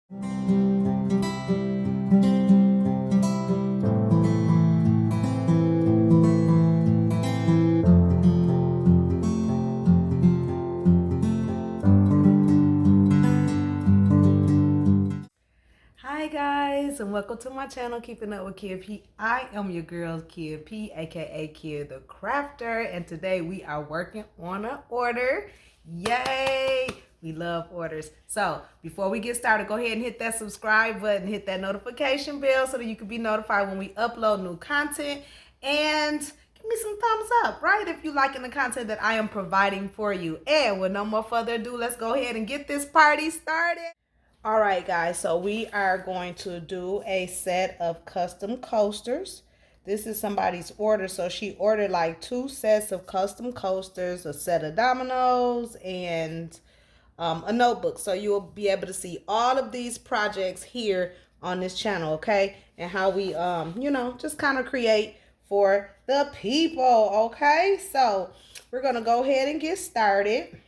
Hi guys, and welcome to my channel, Keeping Up with Kia P. I am your girl, Kia P, aka Kia the Crafter, and today we are working on an order. Yay! We love orders. So before we get started, go ahead and hit that subscribe button, hit that notification bell so that you can be notified when we upload new content, and give me some thumbs up, right? If you're liking the content that I am providing for you. And with no more further ado, let's go ahead and get this party started. All right, guys, so we are going to do a set of custom coasters. This is somebody's order, so she ordered like 2 sets of custom coasters, a set of dominoes, and a notebook. So you'll be able to see all of these projects here on this channel, okay? And how we, just kind of create for the people, okay? So we're going to go ahead and get started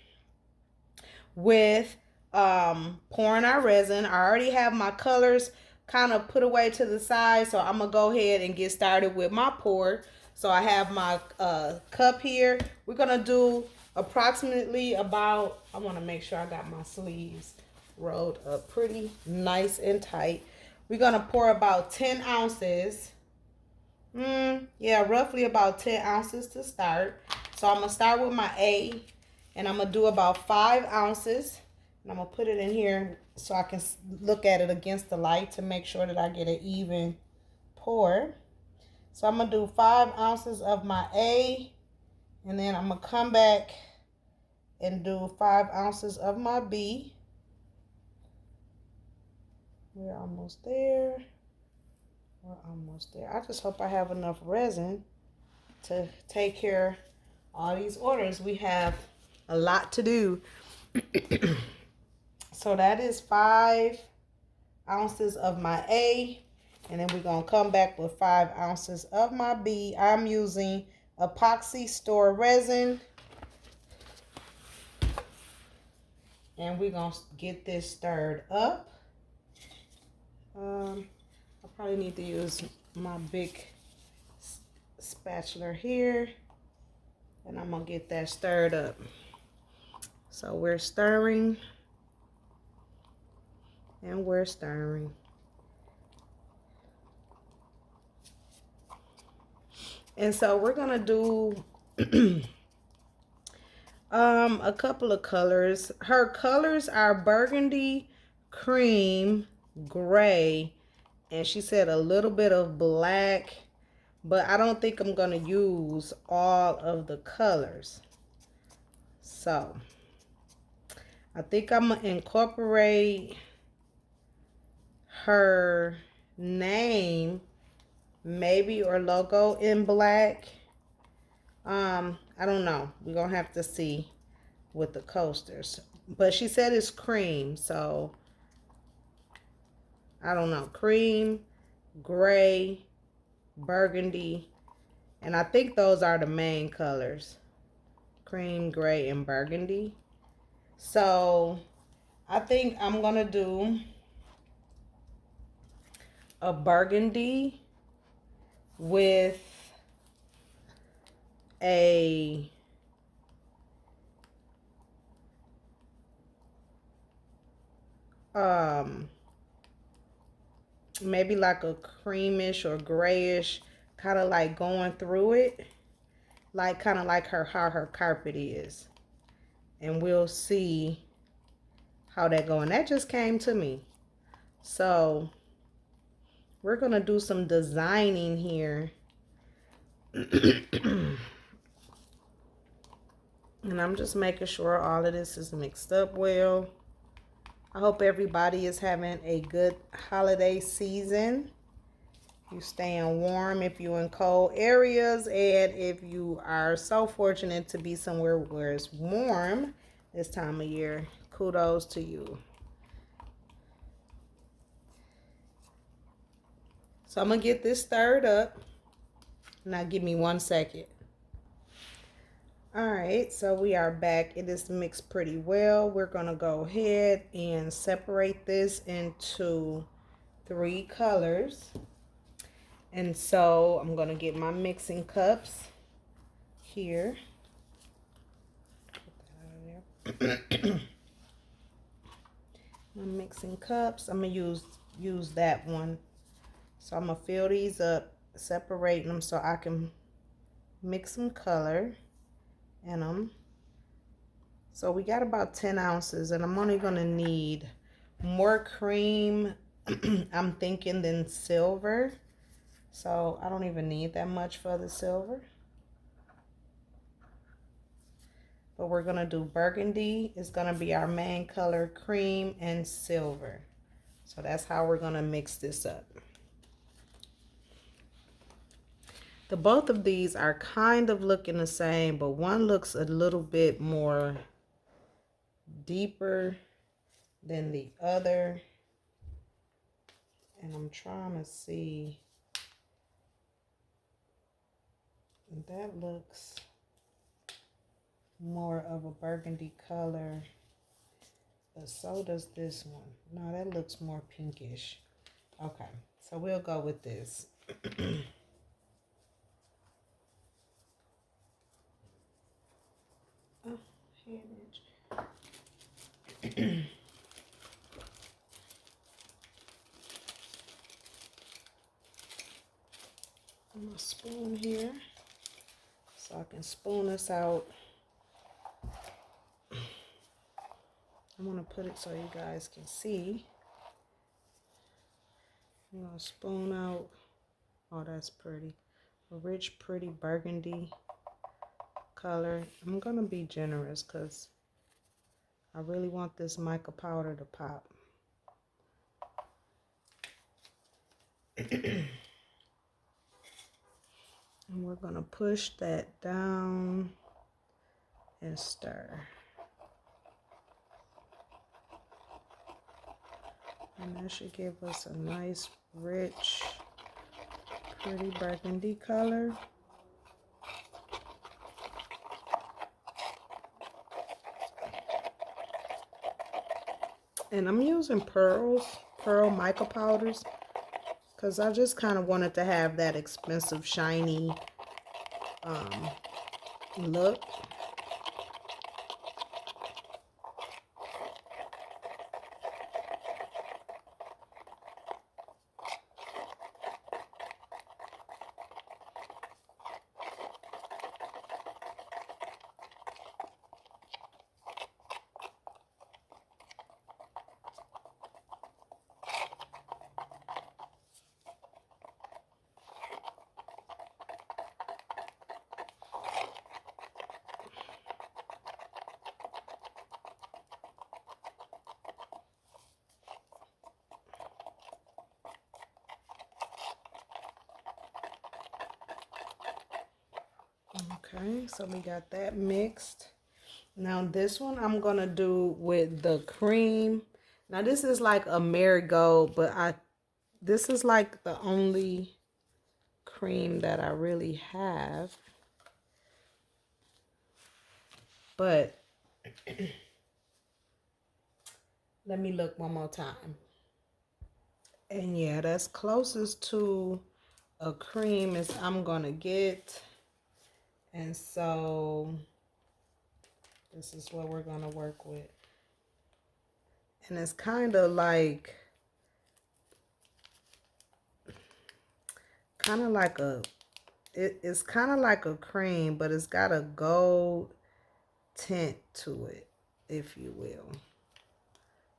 with pouring our resin. I already have my colors kind of put away to the side, so I'm gonna go ahead and get started with my pour. So I have my cup here. We're gonna do approximately about, I want to make sure I got my sleeves rolled up pretty nice and tight. We're gonna pour about 10 ounces. Yeah, roughly about 10 ounces to start. So I'm gonna start with my A, and I'm gonna do about 5 ounces, and I'm gonna put it in here so I can look at it against the light to make sure that I get an even pour. So I'm gonna do 5 ounces of my A, and then I'm gonna come back and do 5 ounces of my B. We're almost there. We're almost there. I just hope I have enough resin to take care of all these orders. We have a lot to do. So that is 5 ounces of my A, and then we're gonna come back with 5 ounces of my B. I'm using epoxy store resin, and we're gonna get this stirred up. I probably need to use my big spatula here, and I'm gonna get that stirred up. So we're stirring, and we're stirring. And so we're gonna do a couple of colors. Her colors are burgundy, cream, gray, and she said a little bit of black, but I don't think I'm gonna use all of the colors. So I think I'm gonna incorporate her name, maybe, or logo in black. I don't know. We're gonna have to see with the coasters. But she said it's cream, so I don't know. Cream, gray, burgundy, and I think those are the main colors. Cream, gray, and burgundy. So I think I'm gonna do a burgundy with a maybe like a creamish or grayish, kind of like going through it, like kind of like how her carpet is. And we'll see how that going. That just came to me. So we're gonna do some designing here. And I'm just making sure all of this is mixed up well. I hope everybody is having a good holiday season. You staying warm if you're in cold areas, and if you are so fortunate to be somewhere where it's warm this time of year, kudos to you. So I'm gonna get this stirred up. Now give me 1 second. All right, so we are back. It is mixed pretty well. We're gonna go ahead and separate this into 3 colors. And so I'm gonna get my mixing cups here. Put that out of there. My mixing cups, I'm gonna use that one. So I'm gonna fill these up, separating them so I can mix some color in them. So we got about 10 ounces, and I'm only gonna need more cream, I'm thinking, than silver. So I don't even need that much for the silver. But we're gonna do burgundy. It's gonna be our main color, cream and silver. So that's how we're gonna mix this up. The both of these are kind of looking the same, but one looks a little bit more deeper than the other. And I'm trying to see. That looks more of a burgundy color, but so does this one. No, that looks more pinkish. Okay, so we'll go with this. Oh, hand my spoon here so I can spoon this out. I'm going to put it so you guys can see. I'm going to spoon out. Oh, that's pretty. A rich, pretty burgundy color. I'm going to be generous because I really want this mica powder to pop. And we're going to push that down and stir. And that should give us a nice, rich, pretty burgundy color. And I'm using pearl mica powders, because I just kind of wanted to have that expensive, shiny look. Okay, so we got that mixed. Now this one I'm gonna do with the cream. Now this is like a marigold, but this is like the only cream that I really have. But let me look one more time. And yeah, that's closest to a cream as I'm gonna get. And so this is what we're gonna work with. And it's kind of like it's kind of like a cream, but it's got a gold tint to it, if you will.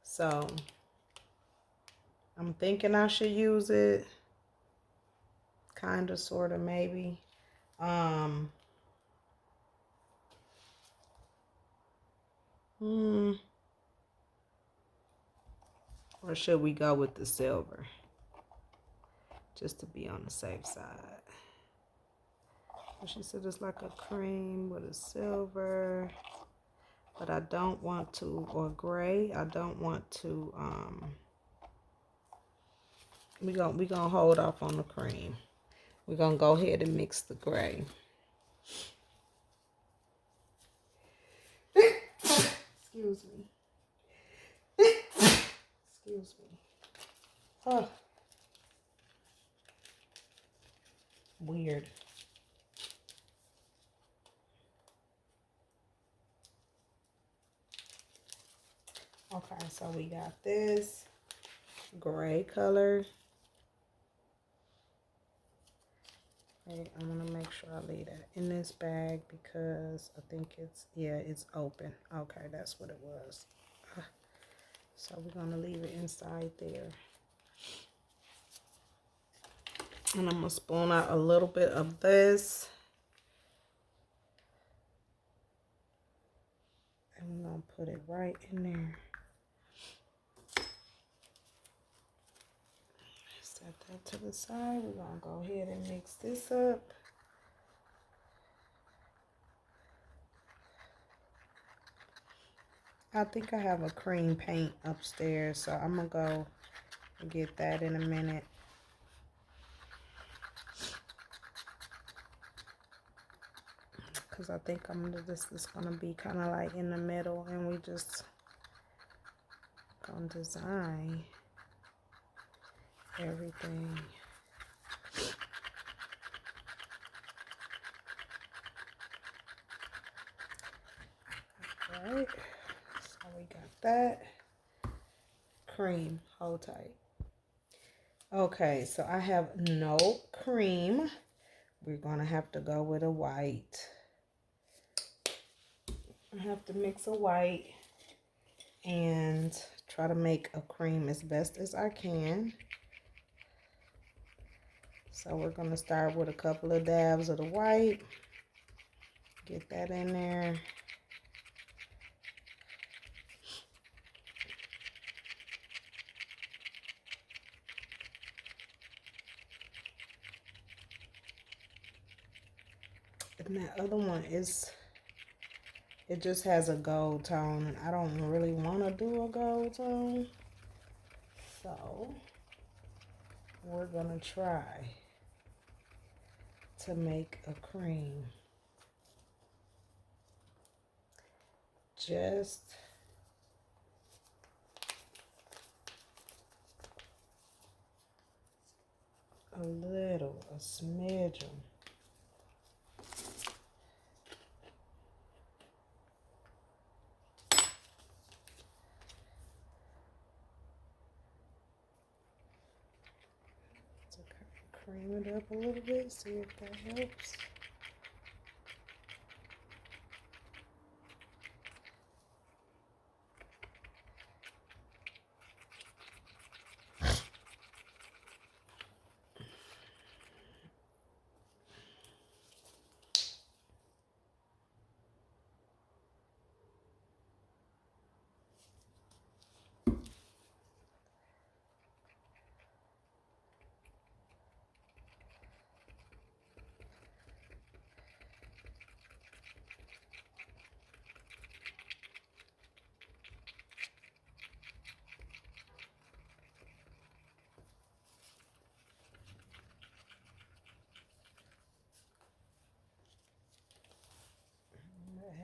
So I'm thinking I should use it, kind of, sort of, maybe. Or should we go with the silver, just to be on the safe side? She said it's like a cream with a silver, but I don't want to, or gray. I don't want to. We gonna hold off on the cream. We're gonna go ahead and mix the gray. Excuse me. Excuse me. Oh. Weird. Okay, so we got this gray color. Okay, I'm gonna make sure I leave that in this bag because I think it's, yeah, it's open. Okay, that's what it was. So we're gonna leave it inside there. And I'm gonna spoon out a little bit of this. And we're gonna put it right in there. Set that to the side. We're gonna go ahead and mix this up. I think I have a cream paint upstairs, so I'm gonna go and get that in a minute. Because I think this is gonna be kind of like in the middle, and we just gonna design everything. All right, so we got that. Cream, hold tight. Okay, so I have no cream. We're gonna have to go with a white. I have to mix a white and try to make a cream as best as I can. So we're gonna start with a couple of dabs of the white. Get that in there. And that other one is, it just has a gold tone, and I don't really want to do a gold tone. So we're gonna try to make a cream. Just a little, a smidgen. So cream it up a little bit, see if that helps.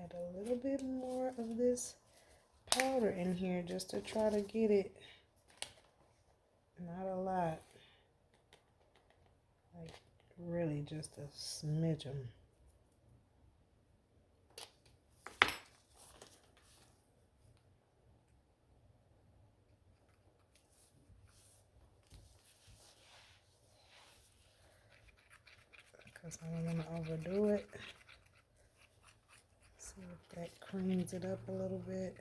Add a little bit more of this powder in here just to try to get it, not a lot, like really just a smidgen. Because I don't want to overdo it. See if that creams it up a little bit.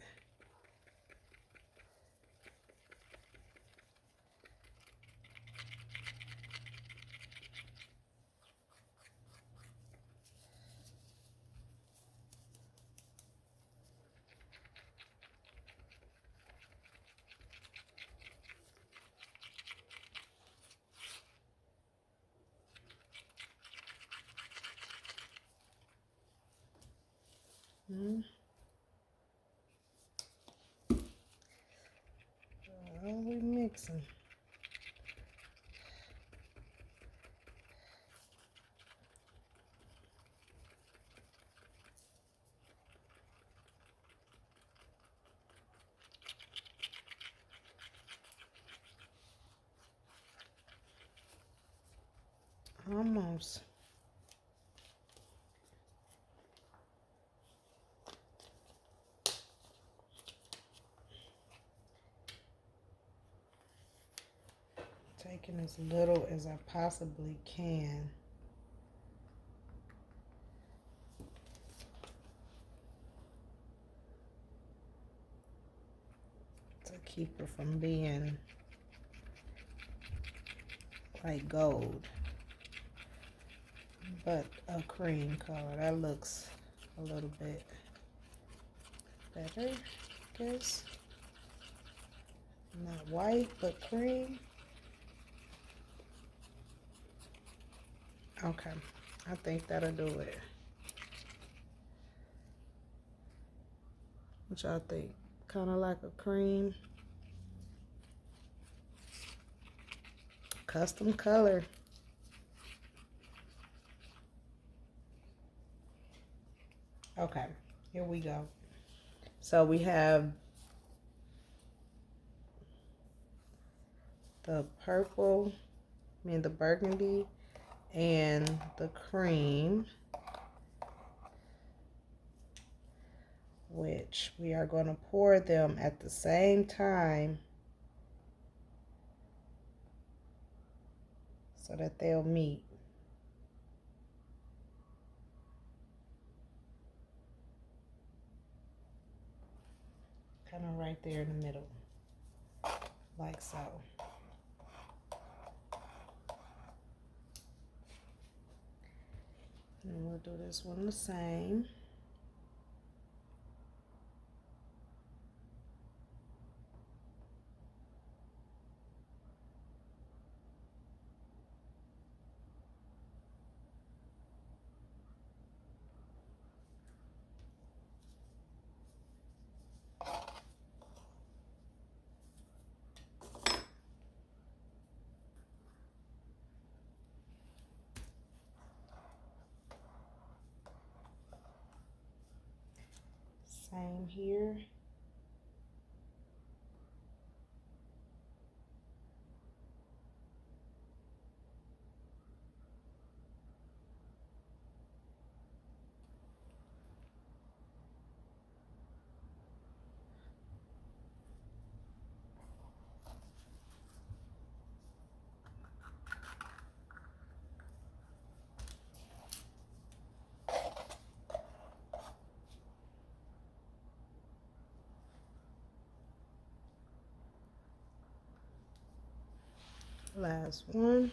We mixing. Almost. Taking as little as I possibly can. To keep it from being like gold, but a cream color. That looks a little bit better, I guess. Not white, but cream. Okay, I think that'll do it. What y'all think? Kind of like a cream. Custom color. Okay, here we go. So we have the purple, the burgundy, and the cream, which we are going to pour them at the same time so that they'll meet. Kind of right there in the middle, like so. And we'll do this one the same. Same here. Last one.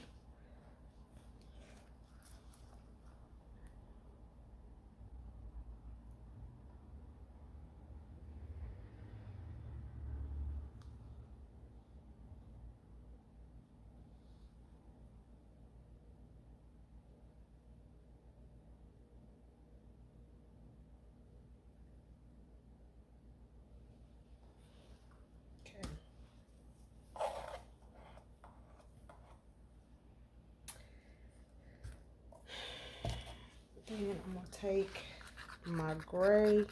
Okay. Then I'm going to take my gray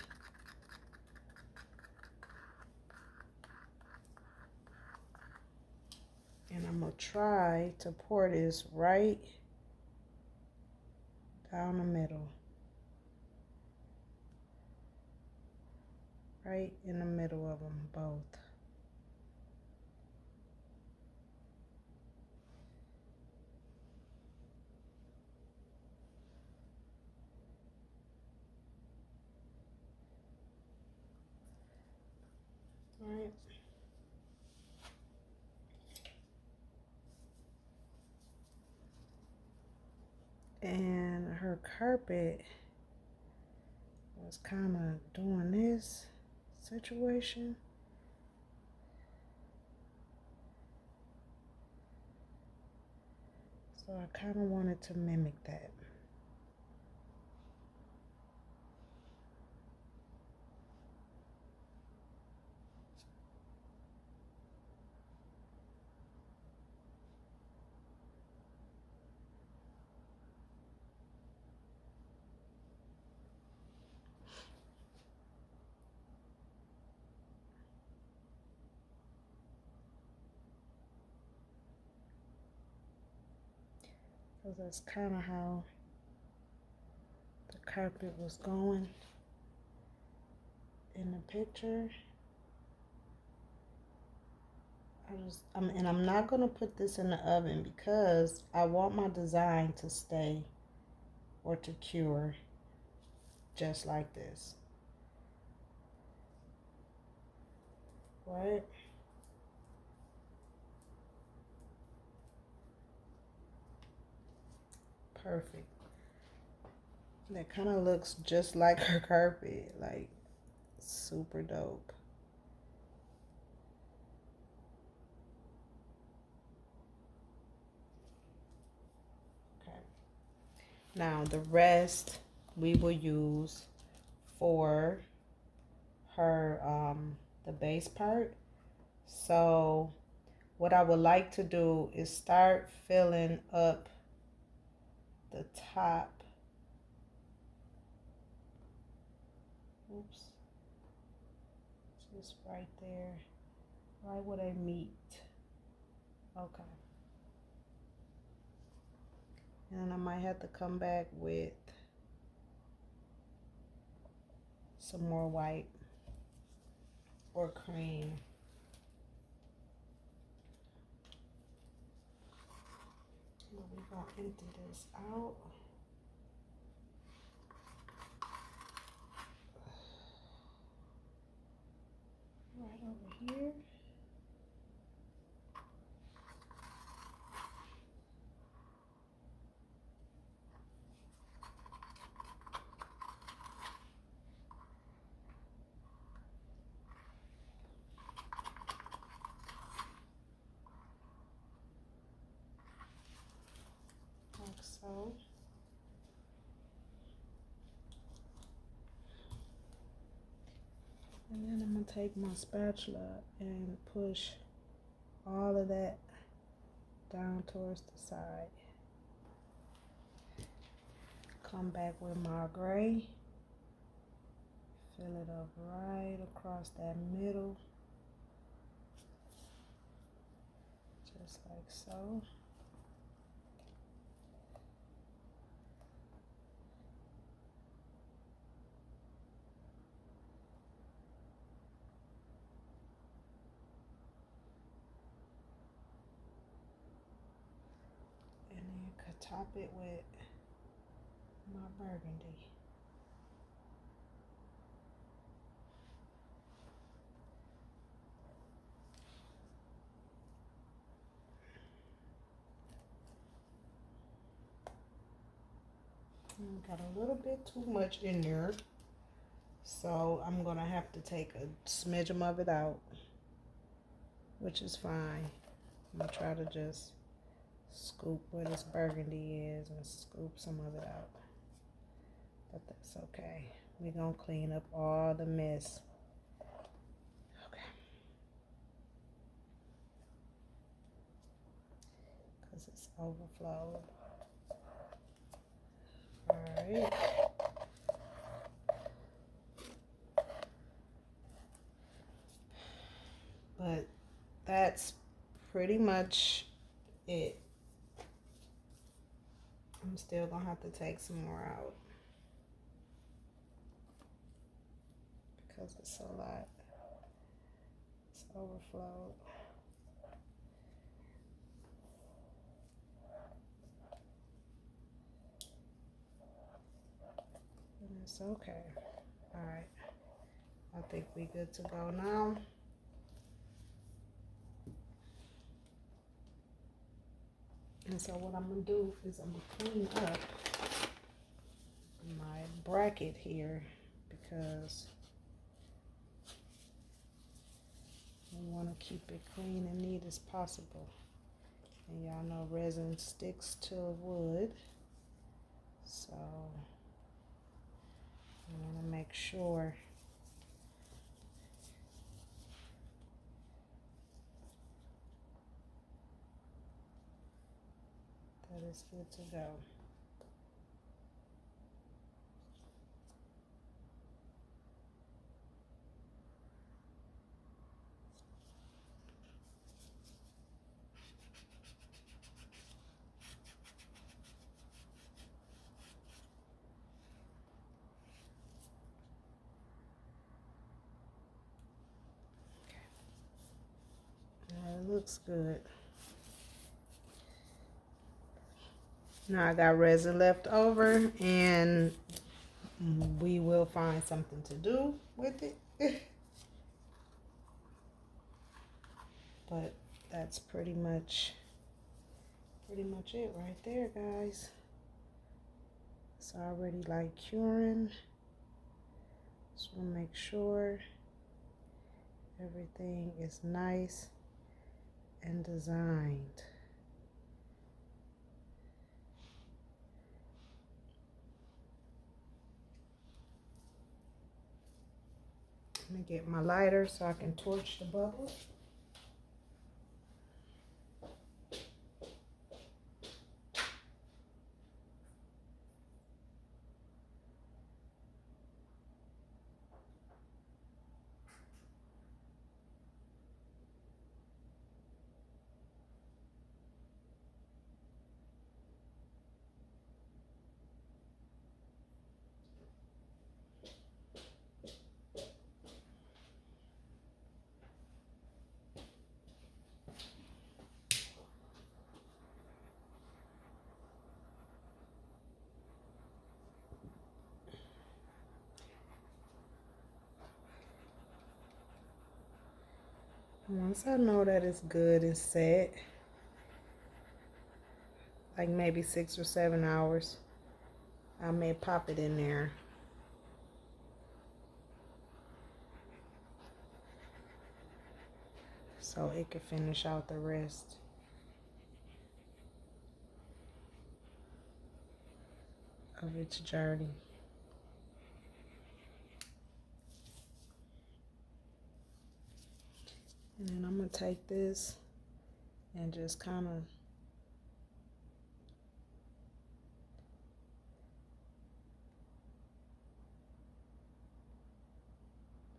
and I'm going to try to pour this right down the middle. Right in the middle of them both. Right. And her carpet was kind of doing this situation. So I kind of wanted to mimic that. because that's kind of how the carpet was going in the picture. And I'm not going to put this in the oven because I want my design to stay or to cure just like this. Right? Perfect. That kind of looks just like her carpet. Like, super dope. Okay. Now, the rest we will use for her, the base part. So, what I would like to do is start filling up the top. Oops. Just right there. Right where they meet. Okay. And I might have to come back with some more white or cream. We're gonna empty this out. Right over here. Like so. And then I'm going to take my spatula and push all of that down towards the side. Come back with my gray. Fill it up right across that middle. Just like so. And then could top it with my burgundy. Got a little bit too much in there, so I'm gonna have to take a smidge of it out, which is fine. I'm gonna try to just scoop where this burgundy is and scoop some of it out, but that's okay. We're gonna clean up all the mess. Okay, because it's overflowed. All right. But that's pretty much it. I'm still gonna have to take some more out because it's a lot. It's overflowed. And it's okay. All right. I think we good to go now. And so what I'm going to do is I'm going to clean up my bracket here because we want to keep it clean and neat as possible. And y'all know resin sticks to wood. So I want to make sure that it's good to go. looks good. Now I got resin left over, and we will find something to do with it. But that's pretty much it right there, guys. It's already like curing. Just want to make sure everything is nice and designed. Let me get my lighter so I can torch the bubbles. Once I know that it's good and set, like maybe 6 or 7 hours, I may pop it in there. So it can finish out the rest of its journey. And then I'm going to take this and just kind of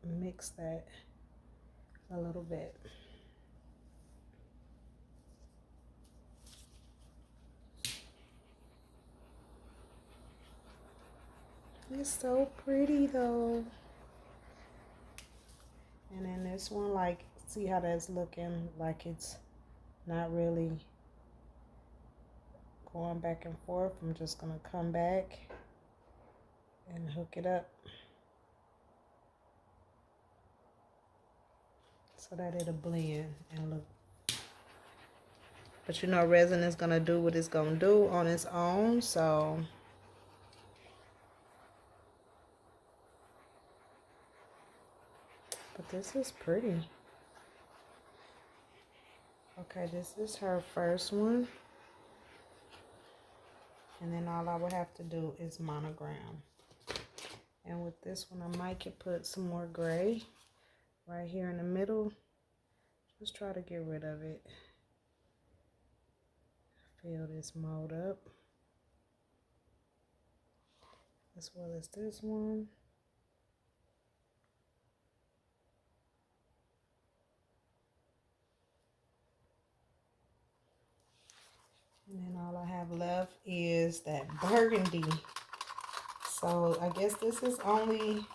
mix that a little bit. It's so pretty though. And then this one, like, see how that's looking like it's not really going back and forth. I'm just gonna come back and hook it up so that it'll blend and look. But you know, resin is gonna do what it's gonna do on its own, so but this is pretty. Okay, this is her first one. And then all I would have to do is monogram. And with this one, I might could put some more gray right here in the middle. Just try to get rid of it. Fill this mold up. As well as this one. And then all I have left is that burgundy. So I guess this is only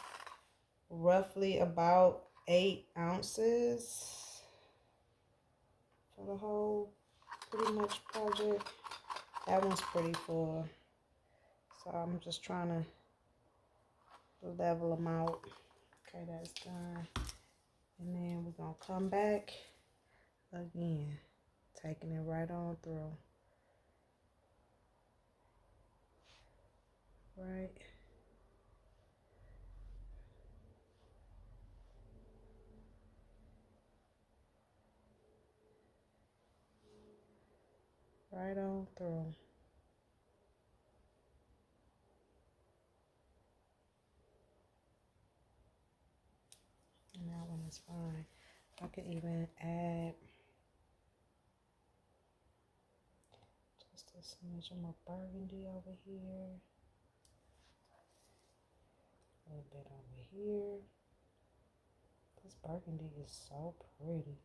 roughly about 8 ounces for the whole pretty much project. That one's pretty full. So I'm just trying to level them out. Okay, that's done. And then we're gonna come back again, taking it right on through. Right. Right on through. And that one is fine. I could even add just a smidge of my burgundy over here. A little bit over here. This burgundy is so pretty.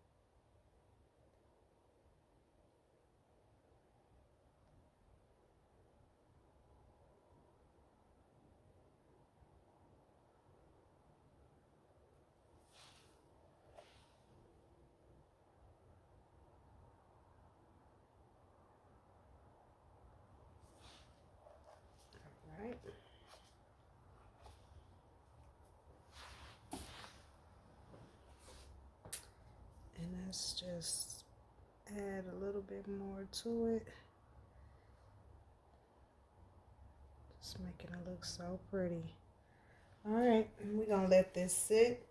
Let's just add a little bit more to it. Just making it look so pretty. All right, we're gonna let this sit.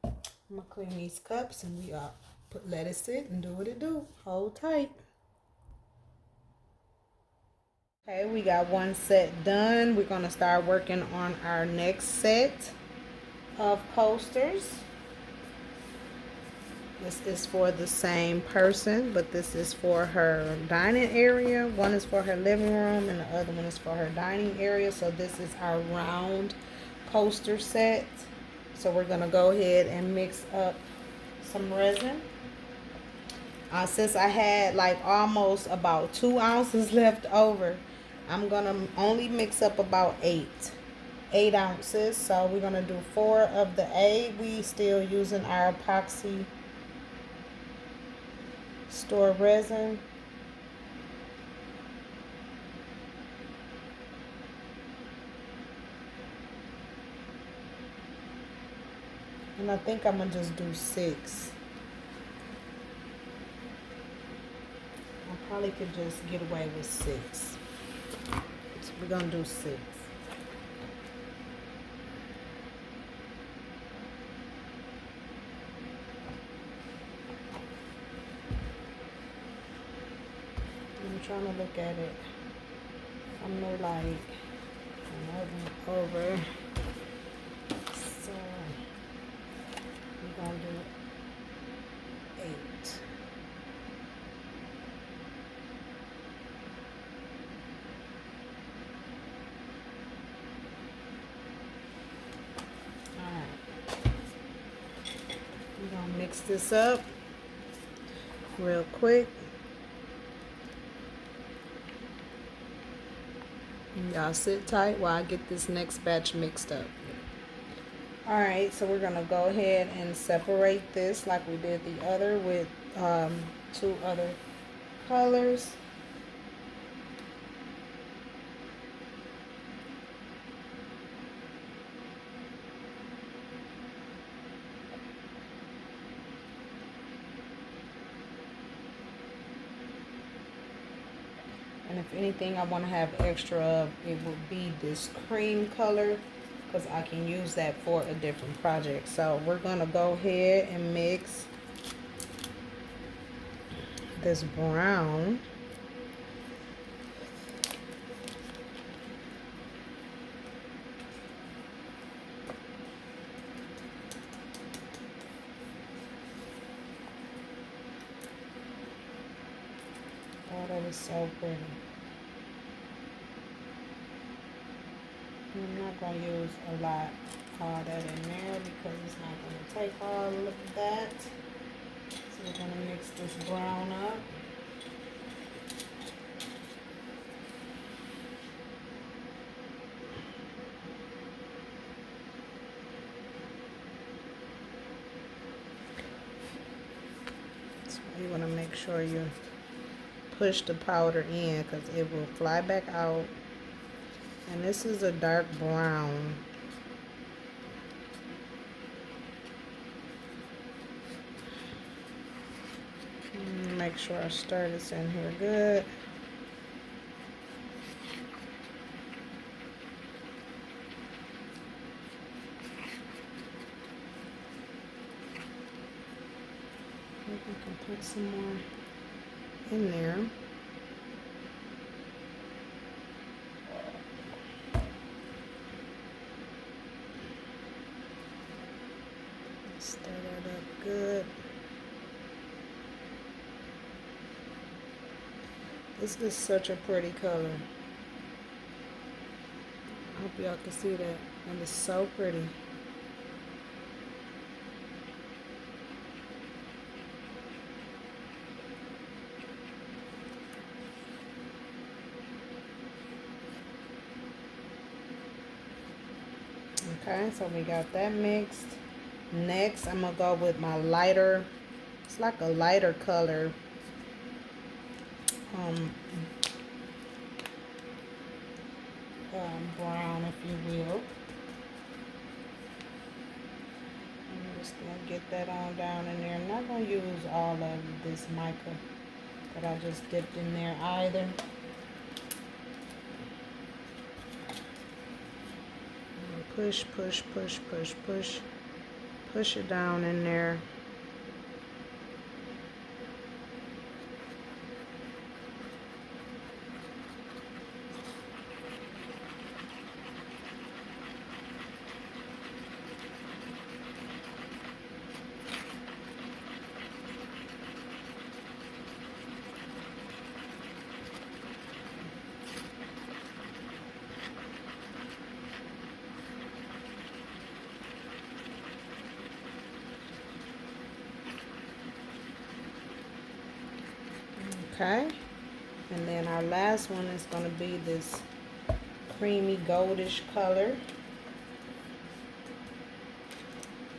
I'm gonna clean these cups and we let it sit and do what it do. Hold tight. Okay, we got one set done. We're gonna start working on our next set of posters. This is for the same person, but this is for her dining area. One is for her living room and the other one is for her dining area. So this is our round poster set. So we're gonna go ahead and mix up some resin. Since I had like almost about 2 ounces left over, I'm gonna only mix up about 8 ounces. So we're gonna do 4 of the 8. We still using our epoxy store resin. And I think I'm gonna just do 6. I probably could just get away with 6. So we're gonna do 6. I'm trying to look at it from the light. Over. So we're gonna do 8. We're gonna mix this up real quick. Y'all sit tight while I get this next batch mixed up. Alright, so we're gonna go ahead and separate this like we did the other with 2 other colors. And if anything I want to have extra of, it would be this cream color, because I can use that for a different project. So we're going to go ahead and mix this brown. Oh, that is so pretty. I'm not going to use a lot of that in there because it's not going to take all of that. So we're going to mix this brown up. So you want to make sure you push the powder in because it will fly back out. And this is a dark brown. Make sure I stir this in here good. Maybe we can put some more in there. Stir that up good. This is such a pretty color. I hope y'all can see that. And it's so pretty. Okay, so we got that mixed. Next, I'm going to go with my lighter. It's like a lighter color. Brown, if you will. Just gonna get that on down in there. I'm not gonna use all of this mica that I just dipped in there either. Push, push, push, push, push. Push it down in there. Okay, and then our last one is going to be this creamy goldish color.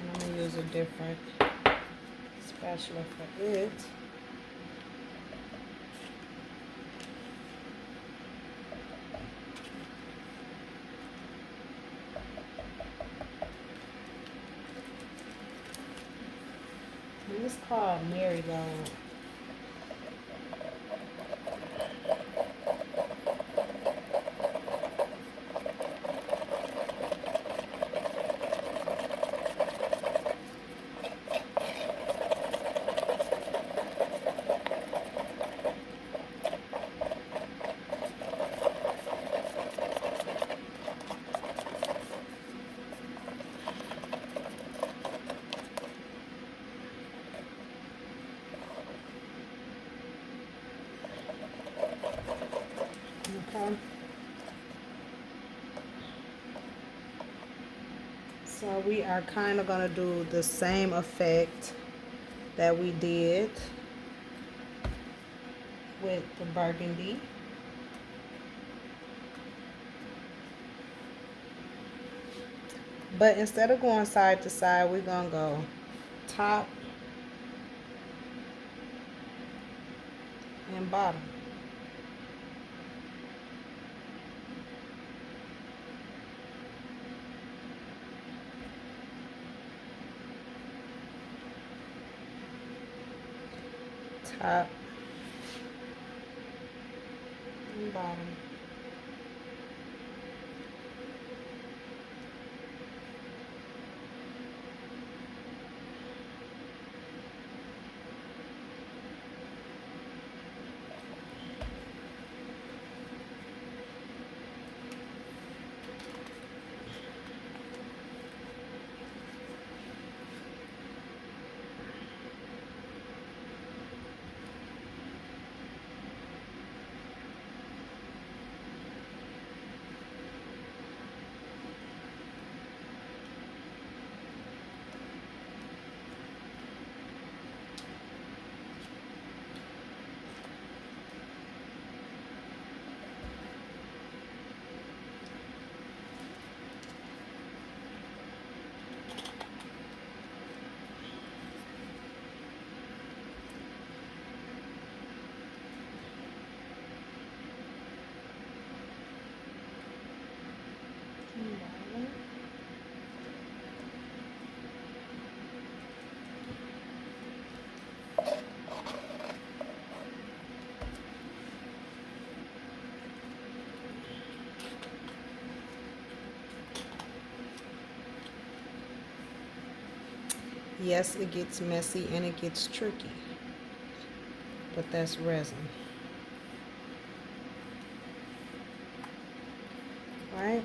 And I'm going to use a different spatula for it. And it's called Marigold. Okay. So we are kind of going to do the same effect that we did with the burgundy. But instead of going side to side, we're going to go top and bottom. Top and bottom. Yes, it gets messy and it gets tricky, but that's resin, right?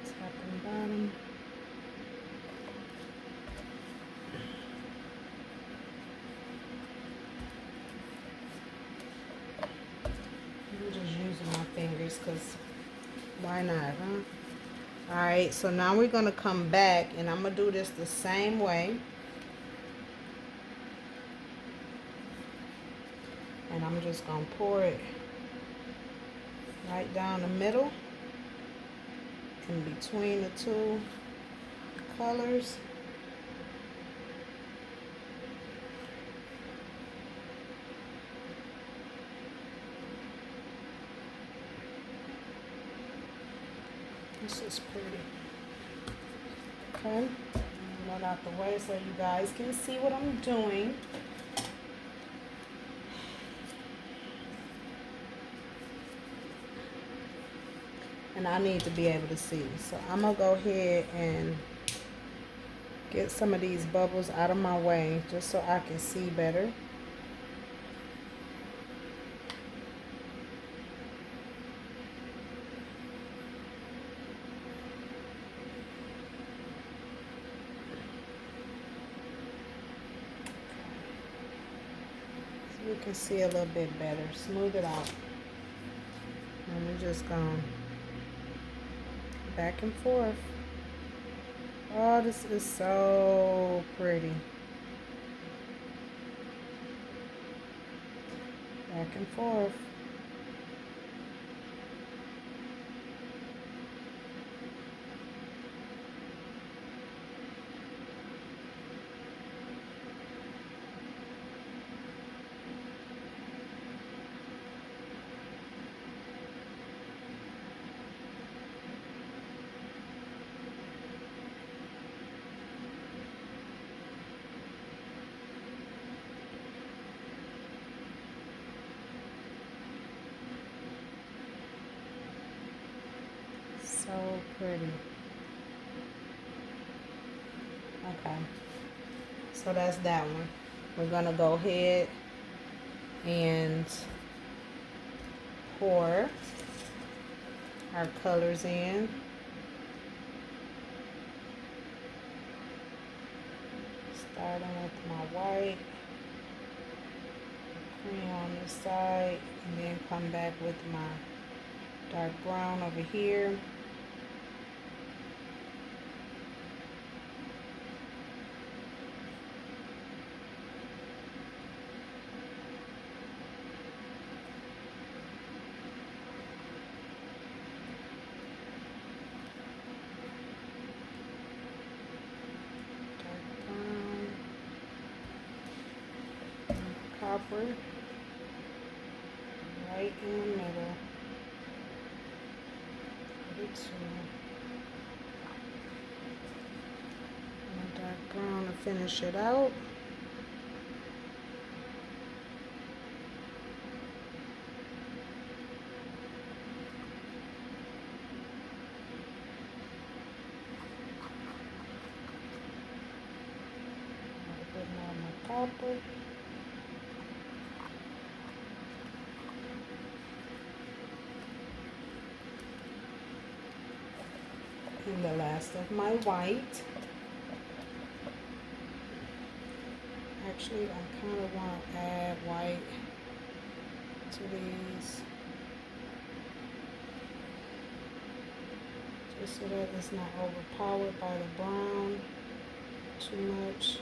Top and bottom. I'm just using my fingers because why not, huh? Alright, so now we're going to come back and I'm going to do this the same way. And I'm just going to pour it right down the middle in between the two colors. This is pretty. Okay, move that out the way so you guys can see what I'm doing. And I need to be able to see. So I'm gonna go ahead and get some of these bubbles out of my way just so I can see better. So we can see a little bit better. Smooth it out. And we're just going back and forth. Oh, this is so pretty. Back and forth. So pretty. Okay, so that's that one. We're gonna go ahead and pour our colors in. Starting with my white, cream on this side, and then come back with my dark brown over here. Copper right in the middle. And dark brown to finish it out. A little bit more of my copper. And the last of my white. Actually, I kind of want to add white to these, just so that it's not overpowered by the brown too much.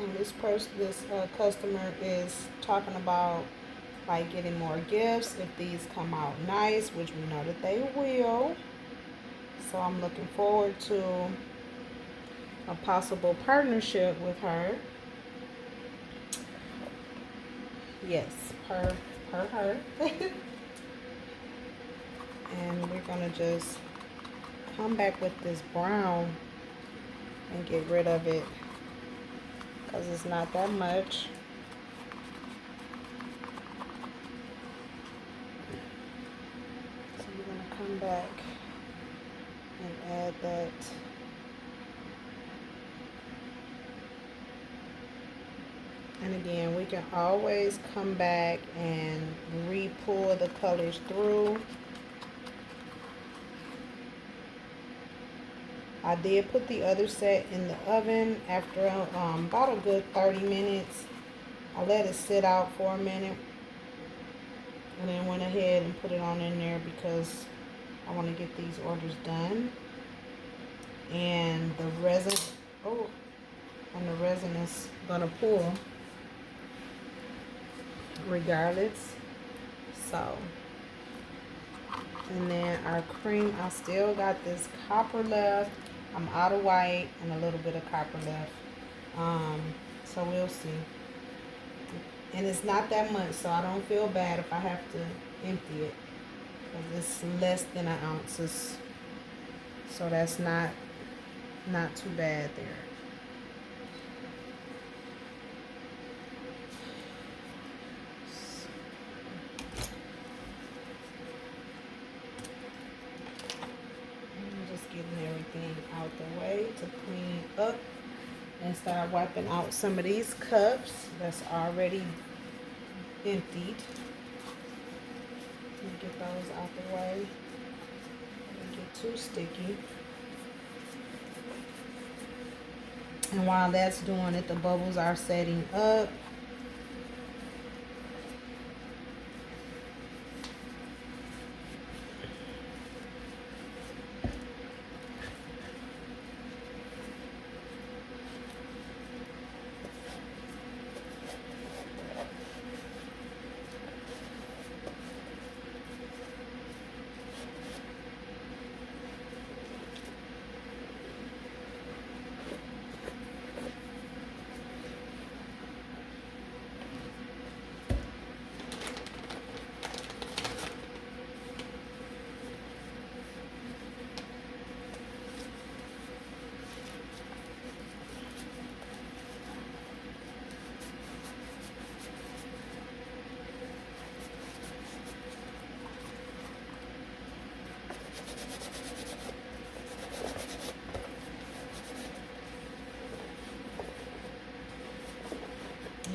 And this customer is talking about like getting more gifts if these come out nice, which we know that they will. So I'm looking forward to a possible partnership with her. Yes, per her. And we're gonna just come back with this brown and get rid of it, because it's not that much. So we're going to come back and add that. And again, we can always come back and re-pour the colors through. I did put the other set in the oven after about a good 30 minutes. I let it sit out for a minute. and then went ahead and put it on in there because I want to get these orders done. And the resin, and the resin is gonna pull regardless. So, and then our cream, I still got this copper left. I'm out of white and a little bit of copper left. So we'll see. And it's not that much, so I don't feel bad if I have to empty it, because it's less than an ounce. So that's not too bad there. Getting everything out the way to clean up and start wiping out some of these cups that's already emptied. Get those out the way. Don't get too sticky. And while that's doing it, the bubbles are setting up.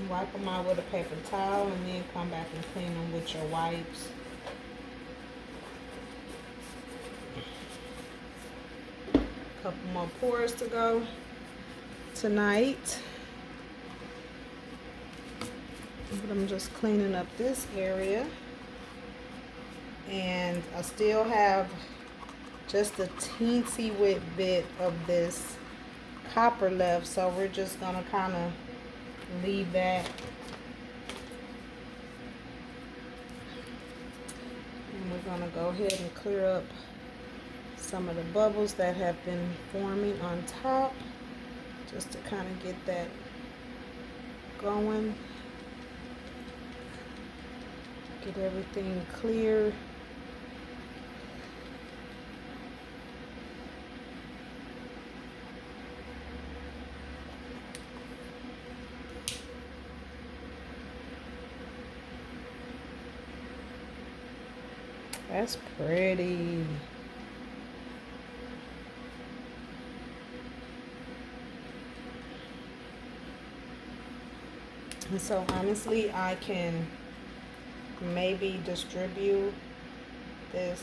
Wipe them out with a paper towel and then come back and clean them with your wipes. A couple more pours to go tonight. But I'm just cleaning up this area. And I still have just a teensy bit of this copper left, so we're just gonna kind of leave that. And we're gonna go ahead and clear up some of the bubbles that have been forming on top, just to kind of get that going. Get everything clear. That's pretty. And so honestly, I can maybe distribute this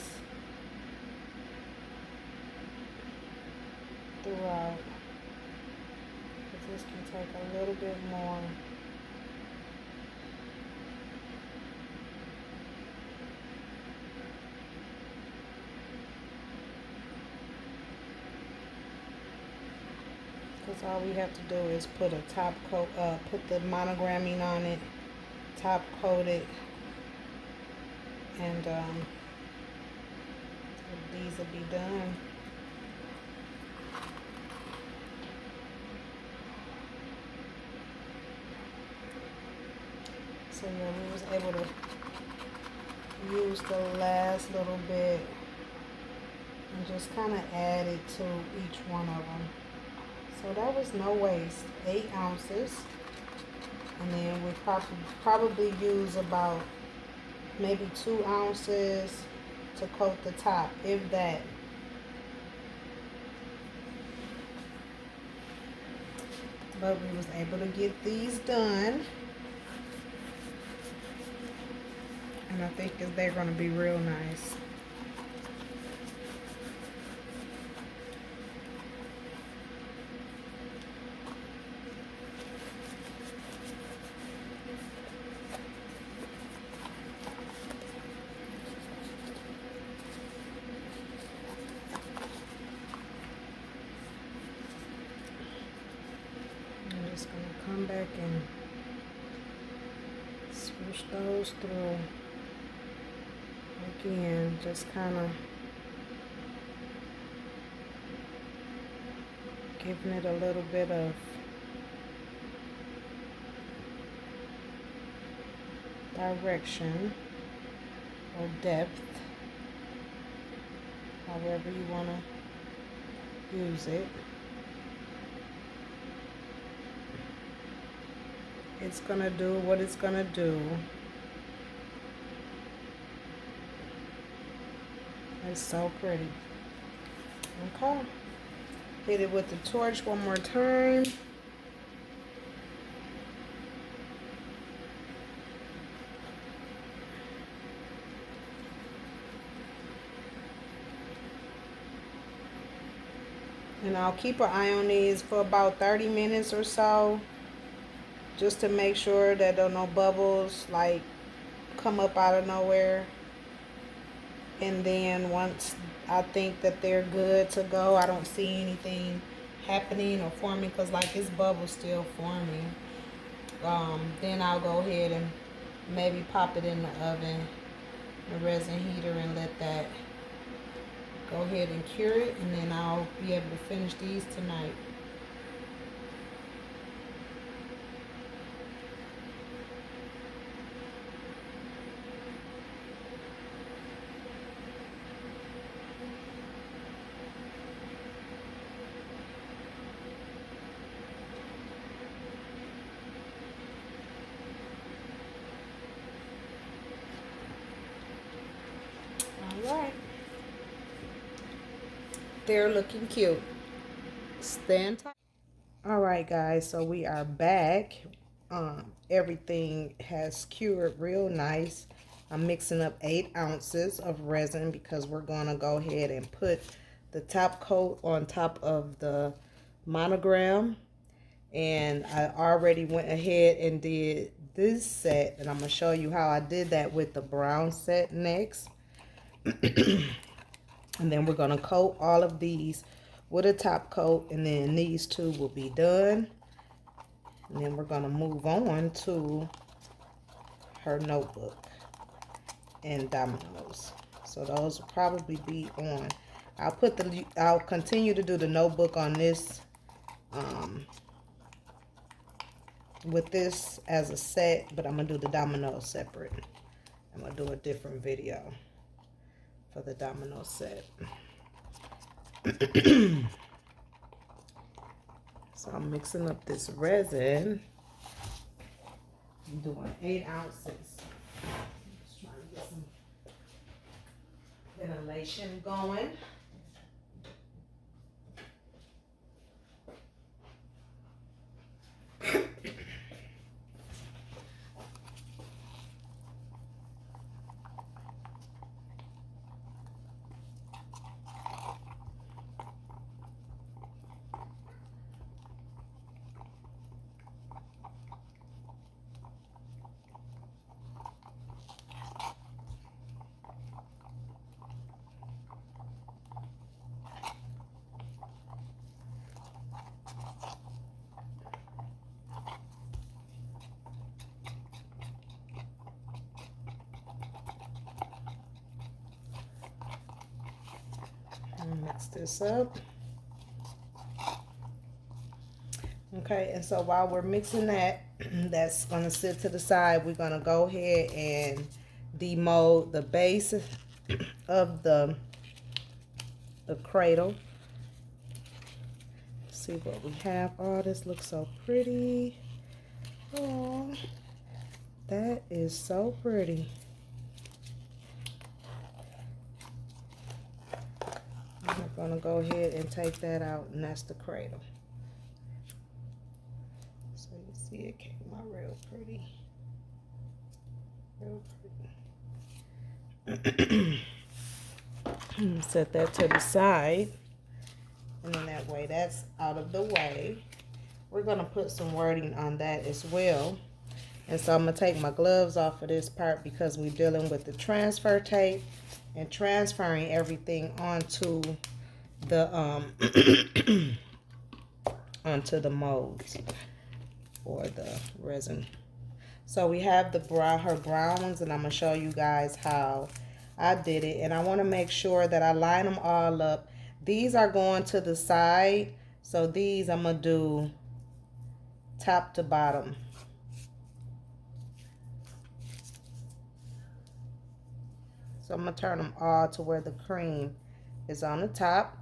throughout, because this can take a little bit more. Because all we have to do is put a top coat, put the monogramming on it, top coat it, and these will be done. So yeah, we was able to use the last little bit and just kind of add it to each one of them. So that was no waste, 8 ounces. And then we probably use about maybe 2 ounces to coat the top, if that. But we was able to get these done. And I think they're going to be real nice. back and switch those through. Again, just kind of giving it a little bit of direction or depth, however you want to use it. It's gonna do what it's gonna do. It's so pretty. Okay. Hit it with the torch one more time. And I'll keep an eye on these for about 30 minutes or so, just to make sure that there are no bubbles like come up out of nowhere. And then once I think that they're good to go, I don't see anything happening or forming, because like this bubble's still forming. Then I'll go ahead and maybe pop it in the oven, the resin heater, and let that go ahead and cure it, and then I'll be able to finish these tonight. All right. They're looking cute. Stand tight. All right, guys, so we are back. Everything has cured real nice. I'm mixing up 8 ounces of resin because we're going to go ahead and put the top coat on top of the monogram. And I already went ahead and did this set, and I'm going to show you how I did that with the brown set next. And then we're going to coat all of these with a top coat, and then these two will be done. And then we're going to move on to her notebook and dominoes. So those will probably be on. I'll continue to do the notebook on this with this as a set, but I'm going to do the dominoes separate. I'm going to do a different video for the domino set. So I'm mixing up this resin. I'm doing 8 ounces. Just trying to get some ventilation going. Mix this up. Okay, and so while we're mixing that, that's going to sit to the side. We're going to go ahead and demold the base of the cradle. See what we have. Oh, this looks so pretty. Oh, that is so pretty. I'm going to go ahead and take that out, and that's the cradle. So you see it came out real pretty. Real pretty. Set that to the side, and then that way that's out of the way. We're going to put some wording on that as well. And so I'm going to take my gloves off of this part because we're dealing with the transfer tape and transferring everything onto the onto the molds. for the resin. So we have the brown, her brown ones, and I'm gonna show you guys how I did it. And I want to make sure that I line them all up. These are going to the side, so these I'm gonna do top to bottom. So I'm gonna turn them all to where the cream is on the top.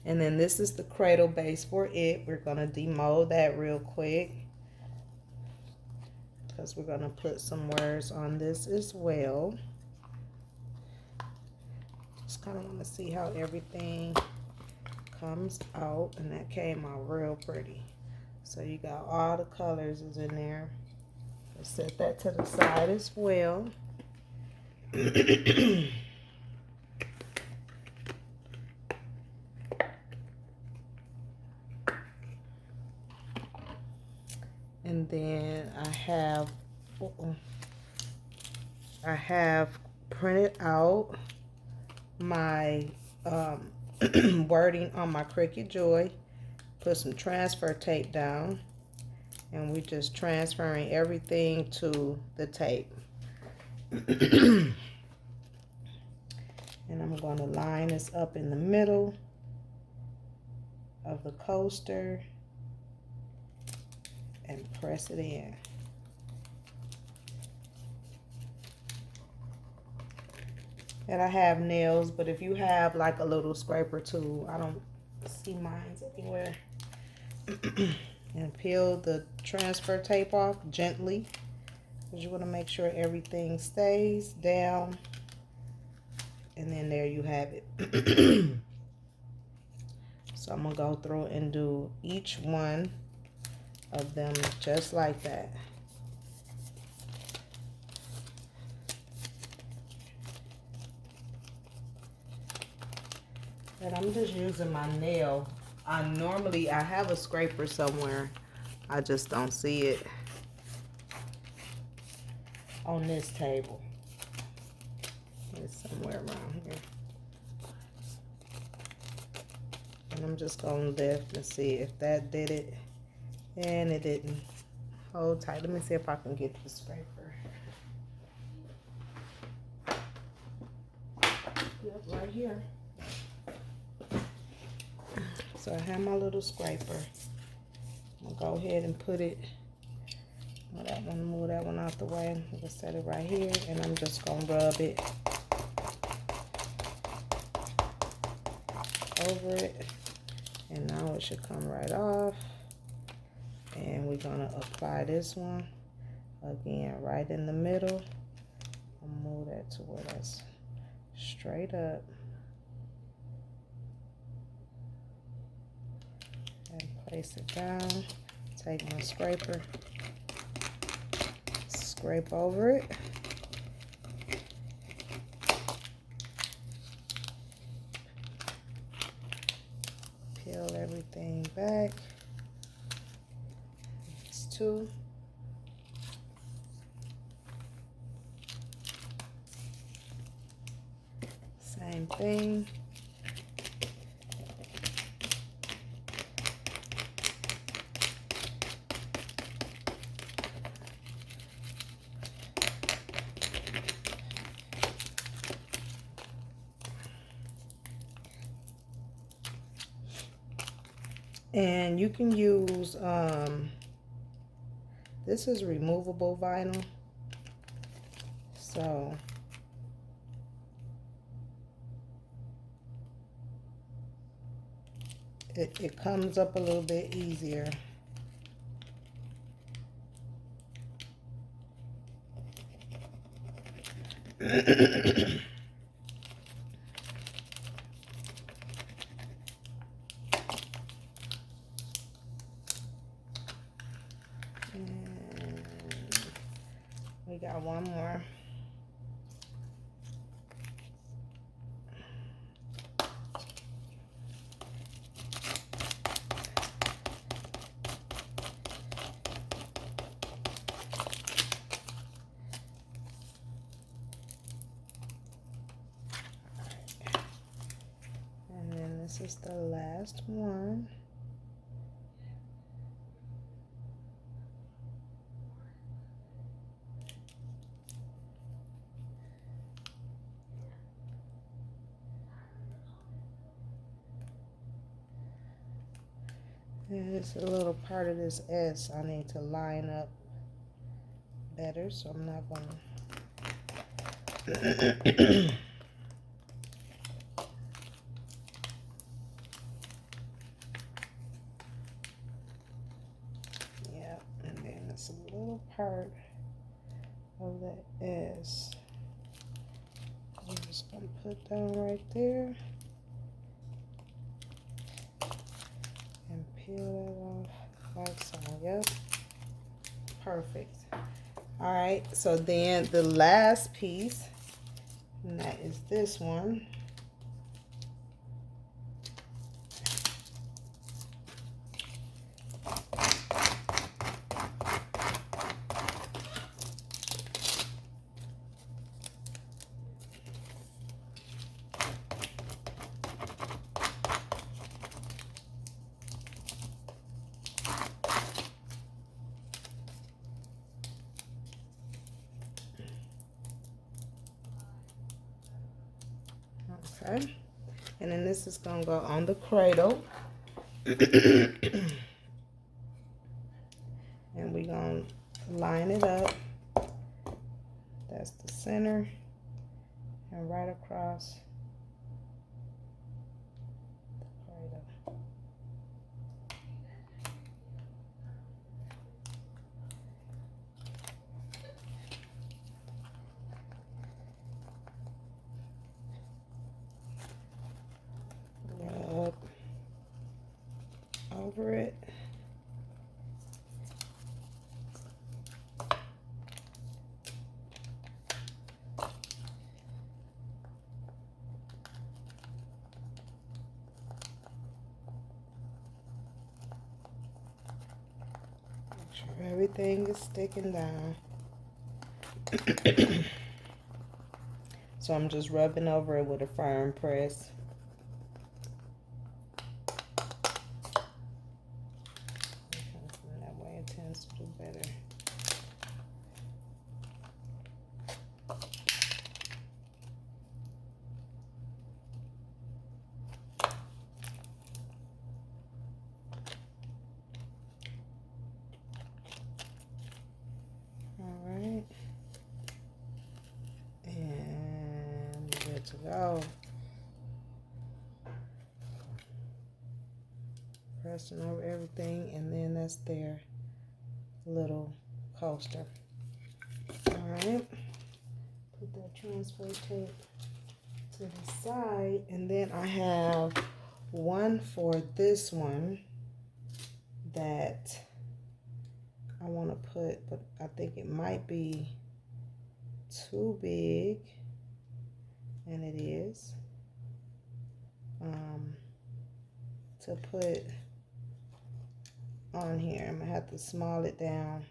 And then this is the cradle base for it. We're gonna demold that real quick because we're gonna put some words on this as well. Just kind of want to see how everything comes out, and that came out real pretty. So you got all the colors is in there. Let's set that to the side as well. And then I have printed out my wording on my Cricut Joy. Put some transfer tape down, and we just transferring everything to the tape. And I'm going to line this up in the middle of the coaster and press it in. And I have nails, but if you have like a little scraper tool, I don't see mine anywhere. And peel the transfer tape off gently, because you want to make sure everything stays down. And then there you have it. So I'm gonna go through and do each one of them just like that. And I'm just using my nail. I have a scraper somewhere. I just don't see it on this table. It's somewhere around here. And I'm just gonna lift and see if that did it. And it didn't. Hold tight. Let me see if I can get the scraper. Yep, right here. So I have my little scraper. I'm gonna go ahead and put it. Move that one out the way. I'm gonna set it right here, and I'm just gonna rub it over it. And now it should come right off. And we're gonna apply this one again right in the middle. I'll move that to where that's straight up. And place it down. Take my scraper, scrape over it. Peel everything back. It's two. Same thing. And you can use, this is removable vinyl. So it comes up a little bit easier. We got one more. And then this is the last one. And it's a little part of this S I need to line up better, so I'm not gonna yeah, and then it's a little part of that S. I'm just gonna put down right there and peel that off like so. Yep, perfect. All right, so then the last piece, and that is this one. Okay, and then this is gonna go on the cradle. And we're gonna line it up. That's the center, and right across the cradle. Up over it. Make sure everything is sticking down. So I'm just rubbing over it with a firm press. That way it tends to do better. All right. And good to go. Pressing over everything, and then that's their little coaster. All right, put that transfer tape to the side, and then I have one for this one that I want to put, but I think it might be too big, and it is, to put on here. I'm gonna have to small it down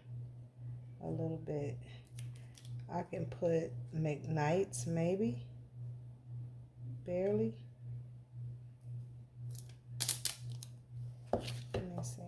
a little bit. I can put McKnights maybe, barely. Let me see.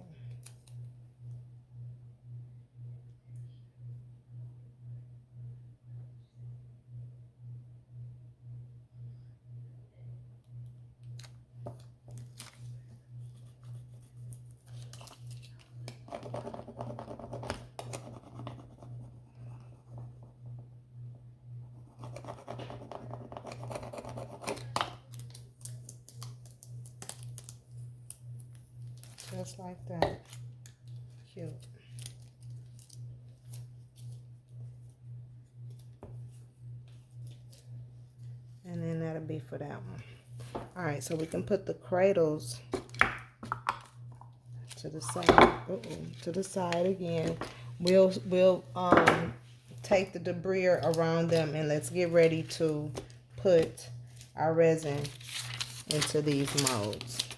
Just like that. Cute. And then that'll be for that one. All right, so we can put the cradles to the side. To the side again. We'll take the debris around them, and let's get ready to put our resin into these molds.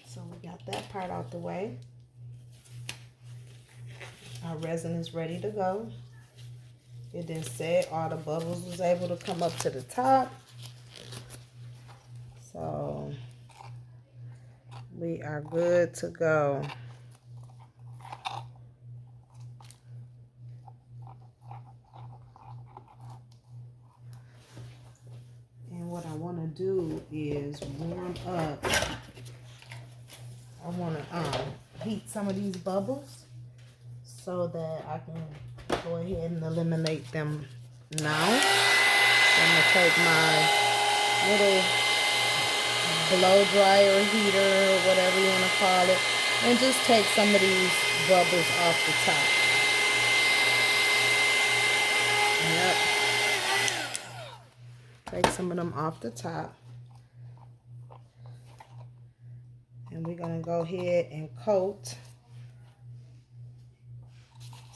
So we got that part out the way. Our resin is ready to go. It then said all the bubbles was able to come up to the top. So we are good to go. And what I want to do is warm up. I want to heat some of these bubbles so that I can go ahead and eliminate them now. So I'm going to take my little blow dryer, heater, or whatever you want to call it, and just take some of these bubbles off the top. Yep. Take some of them off the top. And we're going to go ahead and coat.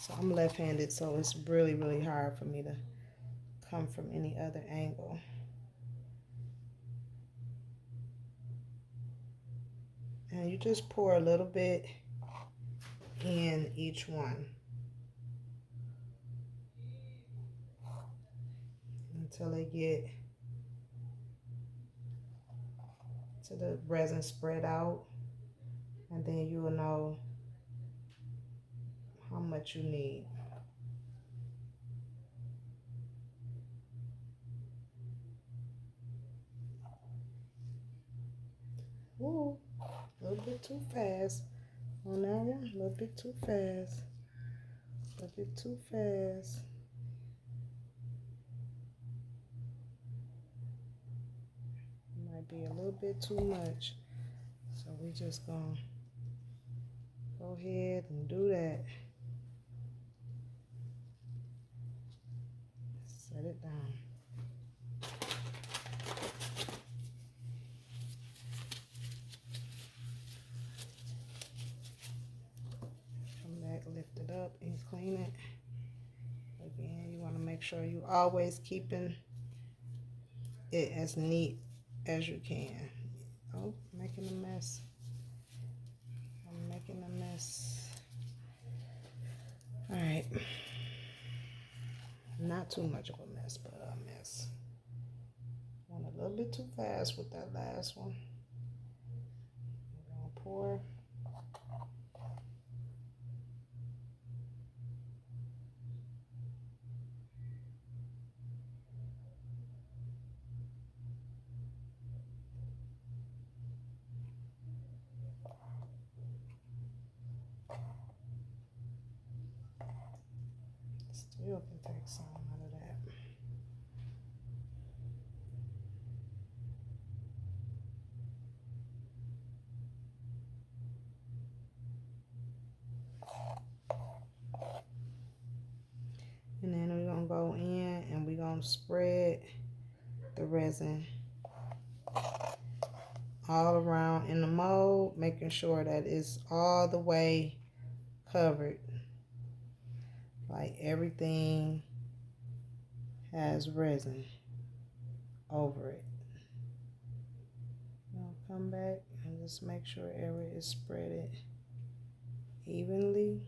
So I'm left-handed, so it's really, really hard for me to come from any other angle. And you just pour a little bit in each one until they get to the resin spread out, and then you will know how much you need. Ooh, a little bit too fast on that one. A little bit too fast. A little bit too fast. Might be a little bit too much. So we just gonna go ahead and do that. Set it down. Lift it up and clean it. Again, you want to make sure you always keeping it as neat as you can. Oh, making a mess. I'm making a mess. All right. Not too much of a mess, but a mess. Went a little bit too fast with that last one. We're gonna pour. Still can take some out of that. And then we're gonna go in and we're gonna spread the resin all around in the mold, making sure that it's all the way covered. Like everything has resin over it. Now come back and just make sure everything is spread evenly.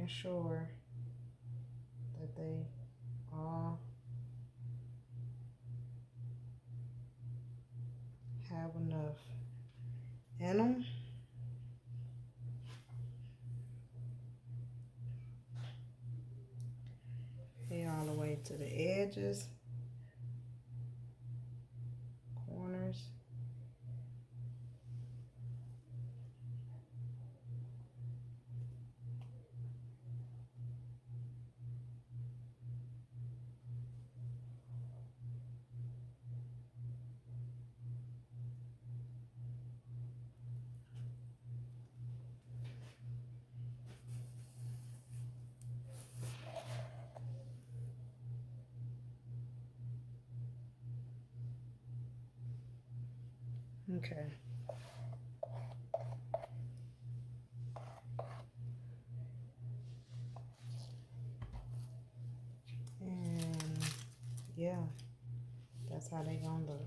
making sure that they all have enough in them. Here all the way to the edges, corners. Okay. And yeah, that's how they gonna look.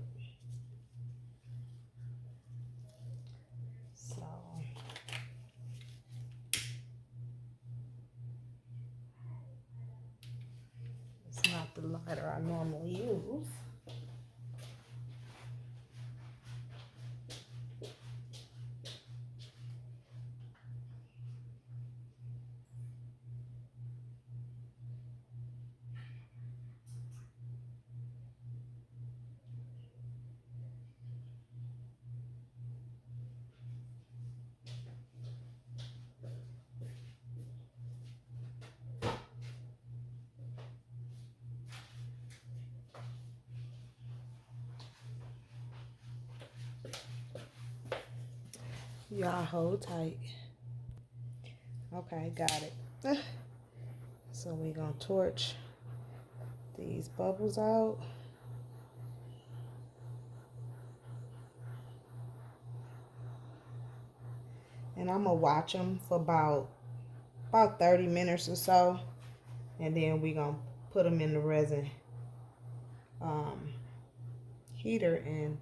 So it's not the lighter I normally use. Y'all hold tight. Okay, got it. So we're gonna torch these bubbles out. And I'm gonna watch them for about 30 minutes or so. And then we're gonna put them in the resin heater and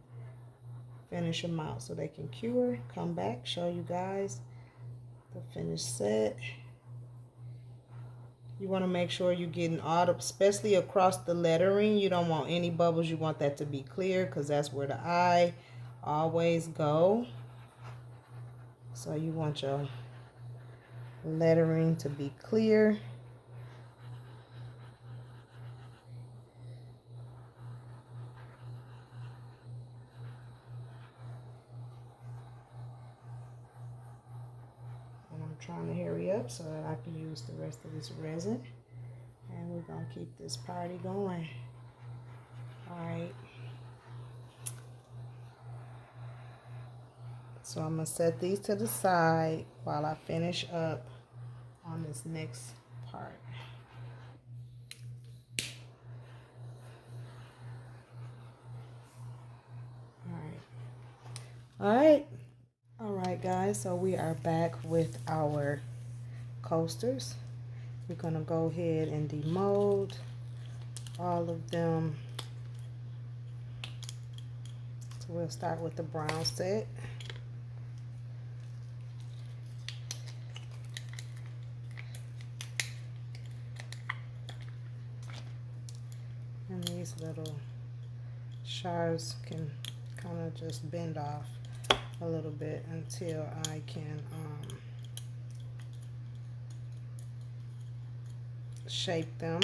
finish them out so they can cure. Come back, show you guys the finished set. You want to make sure you're getting all the, especially across the lettering, you don't want any bubbles. You want that to be clear because that's where the eye always go. So you want your lettering to be clear. Trying to hurry up so that I can use the rest of this resin, and we're gonna keep this party going. All right, so I'm gonna set these to the side while I finish up on this next part. All right guys, so we are back with our coasters. We're gonna go ahead and demold all of them. So we'll start with the brown set. And these little shards can kind of just bend off a little bit until I can shape them.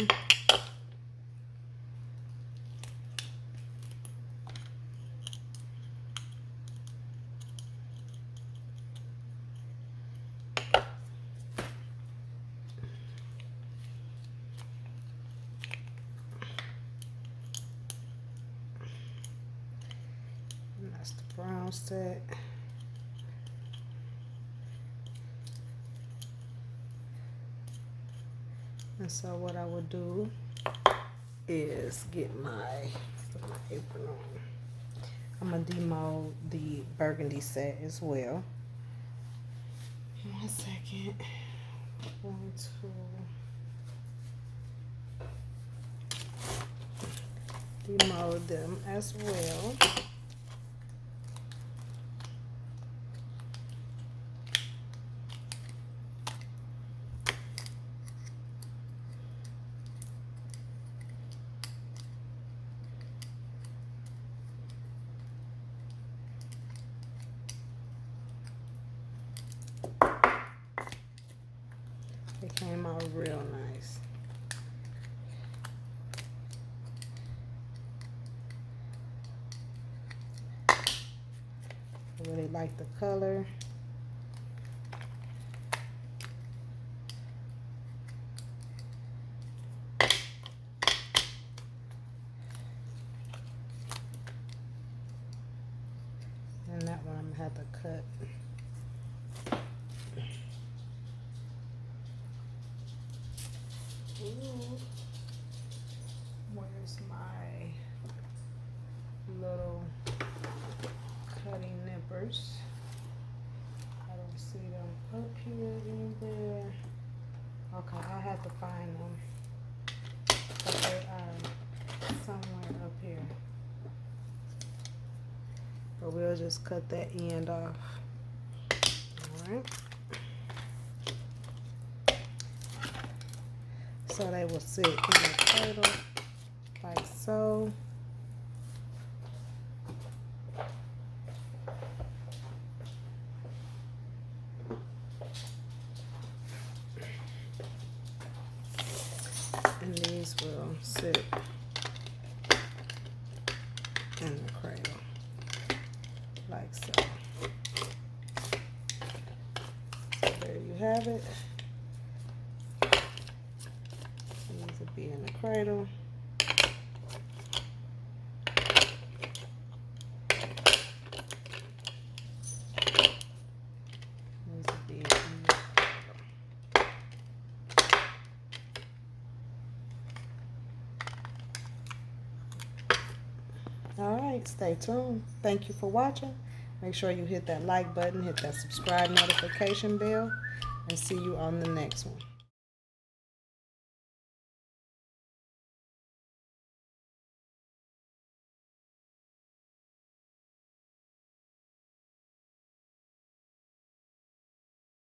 And that's the brown set. And so what I would do is get my apron on. I'm gonna demold the burgundy set as well. 1 second. 1, 2. Demold them as well. I really like the color. And that one I'm gonna have to cut. Ooh. Where's my little cutting nippers? I don't see them up here anywhere. Okay, I have to find them. But they are somewhere up here. But we'll just cut that end off. Alright. So they will sit in the cradle like so. And these will sit in the cradle like so. So there you have it. These will be in the cradle. These will be in the cradle. Alright, stay tuned. Thank you for watching. Make sure you hit that like button, hit that subscribe notification bell, and see you on the next one.